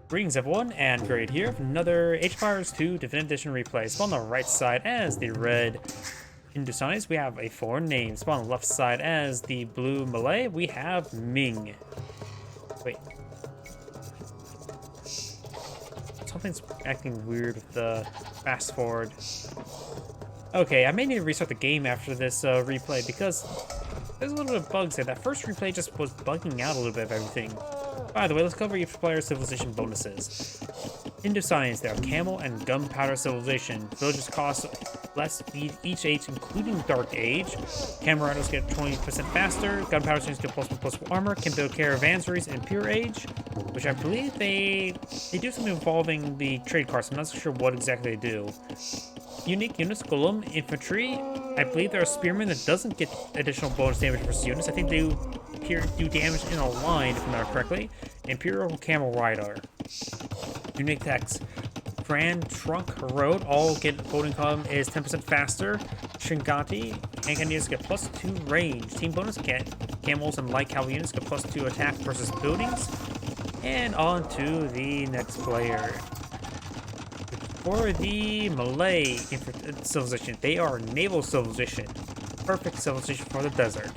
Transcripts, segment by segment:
Greetings everyone, and Great here for another Age of Empires 2 Definitive Edition replay. Spawn on the right side as the red Hindustanis, we have a foreign name. Spawn on the left side as the blue Malay, we have Ming. Wait. Something's acting weird with the fast forward. Okay, I may need to restart the game after this replay because there's a little bit of bugs there. That first replay just was bugging out a little bit of everything. By the way, let's cover each player's civilization bonuses. Hindustanis, they are camel and gunpowder civilization. Villages cost less each age, including Dark Age. Camel riders get 20% faster. Gunpowder students get +1/+1 armor. Can build caravansary in Pure Age, which I believe they do something involving the trade cards. I'm not so sure what exactly they do. Unique units, Golem, Infantry. I believe there are Spearmen that doesn't get additional bonus damage versus units. I think they do damage in a line, if I remember correctly. Imperial Camel Rider. Unique text. Grand Trunk Road, all get voting column is 10% faster. Shingati, and units get +2 range. Team bonus, camels and light cavalry units get +2 attack versus buildings. And on to the next player. For the Malay civilization, they are naval civilization. Perfect civilization for the desert.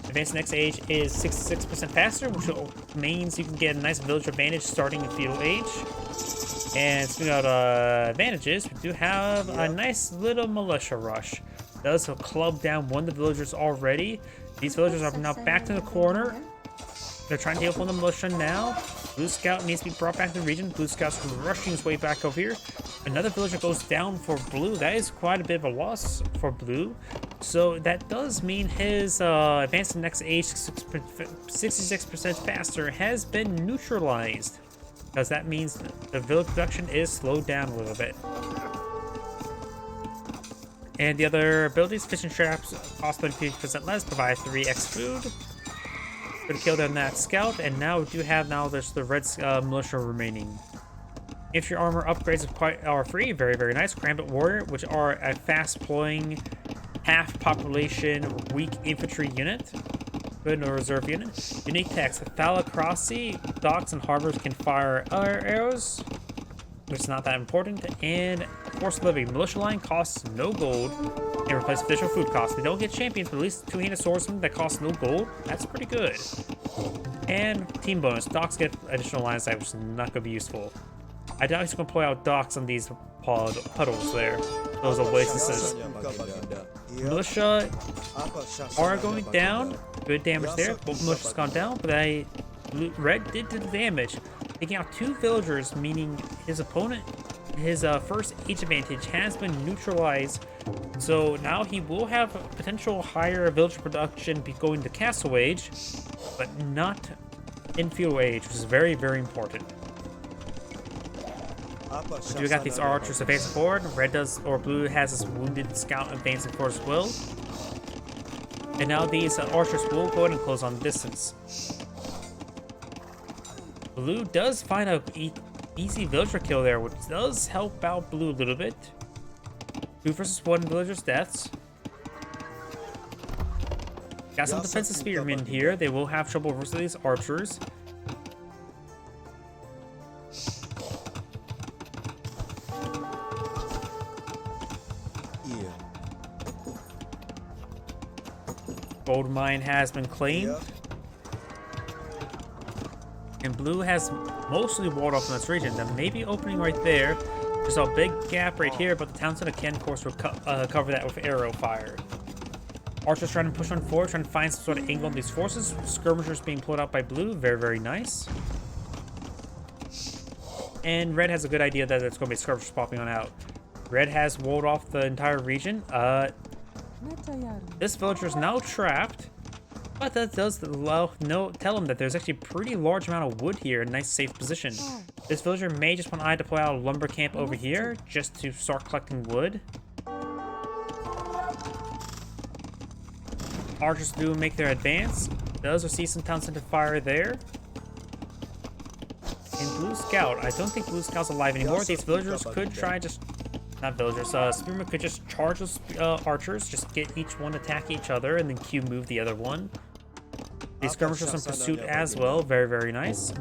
Advanced next age is 66% faster, which means you can get a nice village advantage starting in feudal age. And speaking of advantages, we do have a nice little militia rush. Does club down one of the villagers already. These villagers are now back to the corner. They're trying to deal with the militia now. Blue Scout needs to be brought back to the region. Blue Scout's rushing his way back over here. Another villager goes down for Blue. That is quite a bit of a loss for Blue. So that does mean his advanced next age 66% faster has been neutralized. Because that means the village production is slowed down a little bit. And the other abilities, fishing traps cost 50% less, provide 3x food. Gonna kill down that scout, and now we do have there's the red militia remaining. If your armor upgrades are free, very nice. Cramlet warrior, which are a fast deploying, half population weak infantry unit. Good, no reserve unit. Unique text: Thalacrossi, docks and harbors can fire arrows, which is not that important. And forced living militia line costs no gold and replace official food costs. They don't get champions, but at least two-handed swordsman that costs no gold. That's pretty good. And team bonus: docks get additional line of sight, which is not going to be useful. I doubt he's going to play out docks on these puddles there. Those oases. Militia are going down. Good damage there. Both militia's gone down, but red did the damage, taking out 2 villagers, meaning his opponent, his first age advantage has been neutralized. So now he will have potential higher villager production going to castle age, but not in feudal age, which is very important. We got these archers advancing forward. Red does, or blue has his wounded scout advancing forward as well. And now these archers will go ahead and close on distance. Blue does find a easy villager kill there, which does help out blue a little bit. 2 versus 1 villagers' deaths. Got some defensive spearmen here. They will have trouble versus these archers. Gold mine has been claimed. And blue has mostly walled off in this region. There may be opening right there. There's a big gap right here, but the town center can, of course, cover that with arrow fire. Archers trying to push on forward, trying to find some sort of angle on these forces. Skirmishers being pulled out by blue. Very nice. And red has a good idea that there's going to be skirmishers popping on out. Red has walled off the entire region. This villager is now trapped, but that does tell him that there's actually a pretty large amount of wood here, a nice safe position. This villager may just want to deploy out a lumber camp over here just to start collecting wood. Archers do make their advance. Does receive some town center fire there. And Blue Scout, I don't think Blue Scout's alive anymore. These villagers could try not villagers, spearmen could just charge those archers, just get each one attack each other, and then Q move the other one. These skirmishers in pursuit as well, very nice.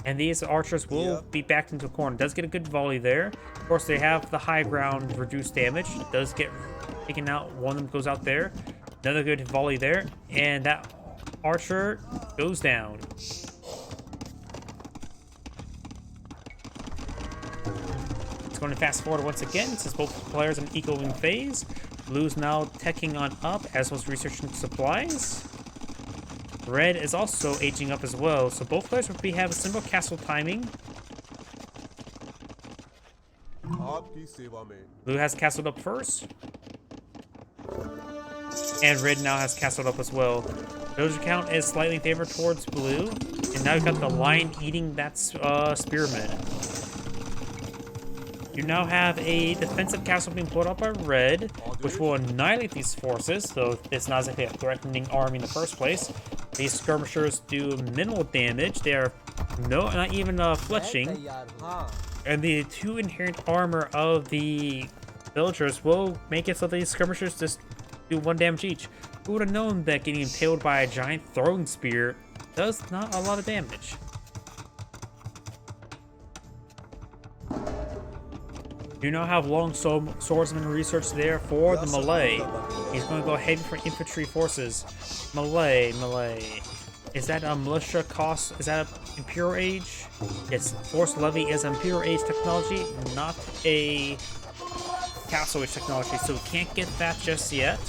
And these archers will be backed into a corner. Does get a good volley there. Of course, they have the high ground, reduced damage. It does get taken out. One of them goes out there. Another good volley there. And that archer goes down. It's going to fast forward once again, since both players are in equaling phase. Blue's now teching on up, as well as researching supplies. Red is also aging up as well, so both players will have a similar castle timing. Blue has castled up first. And red now has castled up as well. Villager count is slightly in favor towards blue. And now you've got the lion eating that spearman. You now have a defensive castle being put up by red, which will annihilate these forces, though it's not exactly a threatening army in the first place. These skirmishers do minimal damage. They are not even fletching. And the 2 inherent armor of the villagers will make it so these skirmishers just do 1 damage each. Who would have known that getting impaled by a giant throwing spear does not a lot of damage? You now have long swordsman research there for the Malay. He's going to go heavy for infantry forces. Malay. Is that a militia cost? Is that Imperial Age? Yes, Force Levy is Imperial Age technology, not a Castle Age technology, so we can't get that just yet.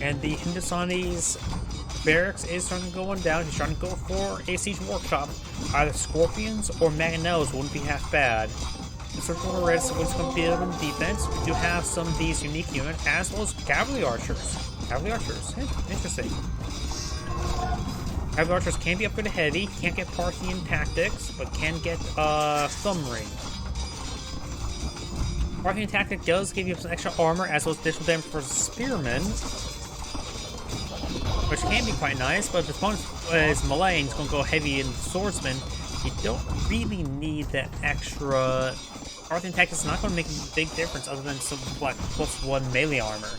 And the Hindustanis barracks is starting to go on down. He's trying to go for a siege workshop. Either scorpions or mangonels wouldn't be half bad. The circle red is going to be in defense. We do have some of these unique units, as well as cavalry archers. Interesting. Cavalry archers can be upgraded heavy, can't get Parthian tactics, but can get summery. Parthian tactic does give you some extra armor, as well as additional damage for spearmen, which can be quite nice, but if the opponent is Malay and he's going to go heavy in swordsman, you don't really need that extra. Parthian tactics is not going to make a big difference other than some like +1 melee armor.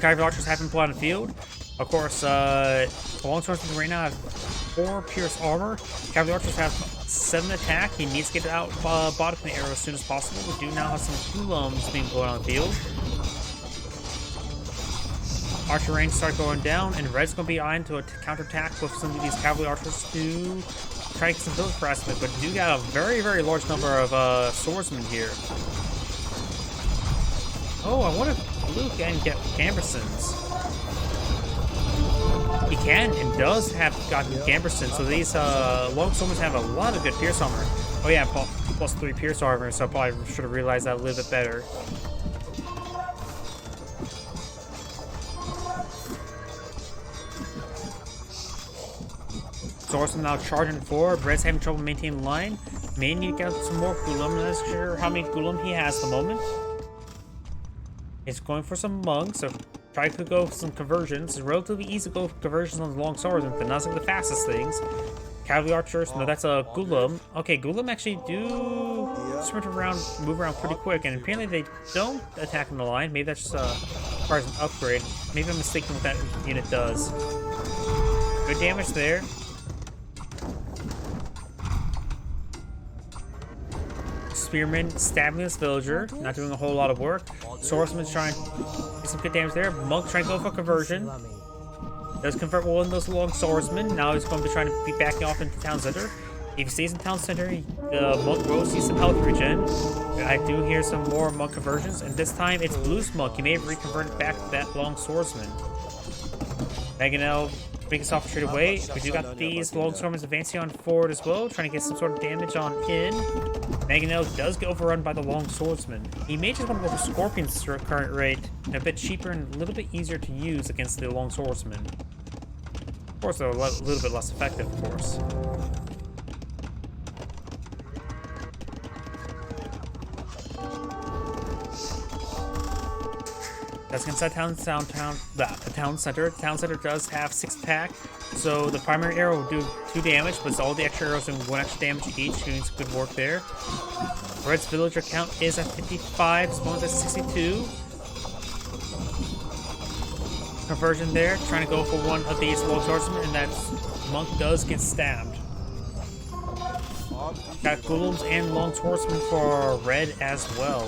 Cavalry archers have been put on the field. Of course, long swordsman right now have 4 pierce armor. Cavalry archers have 7 attack. He needs to get out bottom the arrow as soon as possible. We do now have some golems being put on the field. Archer range start going down, and red's going to be eyeing to counterattack with some of these cavalry archers to try to get some village harassment, but you got a very, very large number of swordsmen here. Oh, I wonder if blue can get Gambersons. He can and does have gotten Gambersons, so these long swordsmen have a lot of good pierce armor. Oh yeah, +3 pierce armor, so I probably should have realized that a little bit better. Swordsman now charging forward. Red's having trouble maintaining the line. May need to get some more Gulam. I'm not sure how many Gulam he has at the moment. He's going for some monks, so try to go for some conversions. It's relatively easy to go for conversions on the long swordsman, but not like the fastest things. Cavalry archers, no, that's a Gulam. Okay, Gulam actually do sprint around, move around pretty quick, and apparently they don't attack in the line. Maybe that's just requires an upgrade. Maybe I'm mistaken what that unit does. Good damage there. Spearman stabbing this villager, not doing a whole lot of work. Swordsman's trying to get some good damage there. Monk trying to go for conversion. Does convert one of those long swordsmen. Now he's going to be trying to be backing off into town center. If he stays in town center, the monk will see some health regen. I do hear some more monk conversions, and this time it's blue's monk. He may have reconverted back to that long swordsman. Mangonel making soft trade away. We do got these long swordsmen advancing on forward as well, trying to get some sort of damage on in. Mangonel does get overrun by the long swordsman. He may just want to go for scorpions at current rate, and a bit cheaper and a little bit easier to use against the long swordsman. Of course, they're a little bit less effective, of course. That's inside the town center. The town center does have 6 attack, so the primary arrow will do 2 damage, but all the extra arrows do 1 extra damage each, doing some good work there. Red's villager count is at 55, Spawn's at 62. Conversion there, trying to go for one of these long swordsmen, and that monk does get stabbed. Got golems and long swordsmen for red as well.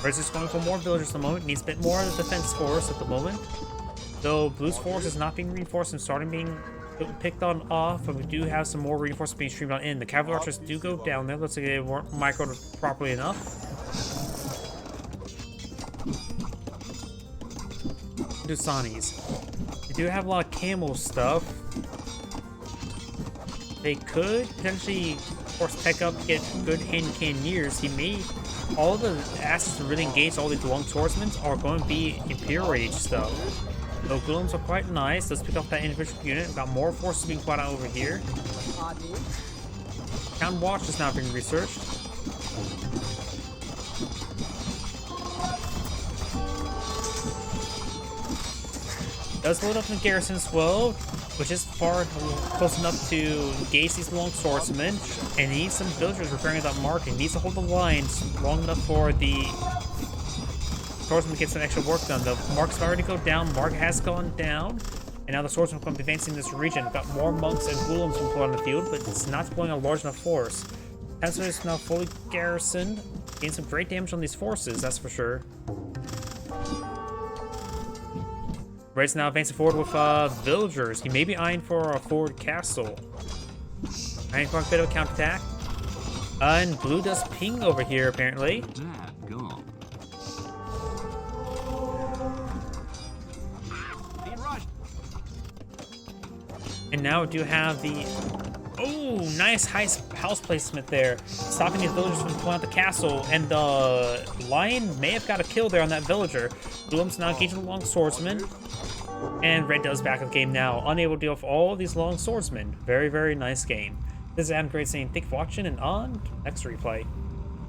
Red's just going for more villagers at the moment, needs a bit more of the defense force at the moment. Though blue's force is not being reinforced and starting being picked on off, but we do have some more reinforcements being streamed on in. The cavalry archers do go down there, looks like they weren't microed properly enough. Hindustanis. They do have a lot of camel stuff. They could potentially force Tech up to get good hand cannoneers. He may. All the assets to really engage all these long swordsmen are going to be Imperial Age stuff. Though golems are quite nice. Let's pick up that individual unit. We've got more forces being put out over here. Town Watch is now being researched. Does load up in the garrison as well, which is far close enough to engage these long swordsmen, and he needs some villagers repairing that mark. He needs to hold the lines long enough for the swordsman to get some extra work done. The mark's already go down, mark has gone down, and now the swordsman will come advancing this region. We've got more monks and golems being put on the field, but it's not deploying a large enough force. Tensor is now fully garrisoned, getting some great damage on these forces, that's for sure. Red's now advancing forward with villagers. He may be eyeing for a forward castle. Eyeing for a bit of a counterattack. And blue does ping over here, apparently. And now we do have the... Oh, nice house placement there. Stopping these villagers from pulling out the castle. And the lion may have got a kill there on that villager. Blue's now engaging the long swordsman. And red does back of the game now, unable to deal with all these long swordsmen. Very, very nice game. This is Adam Great saying thank you for watching, and on to next replay.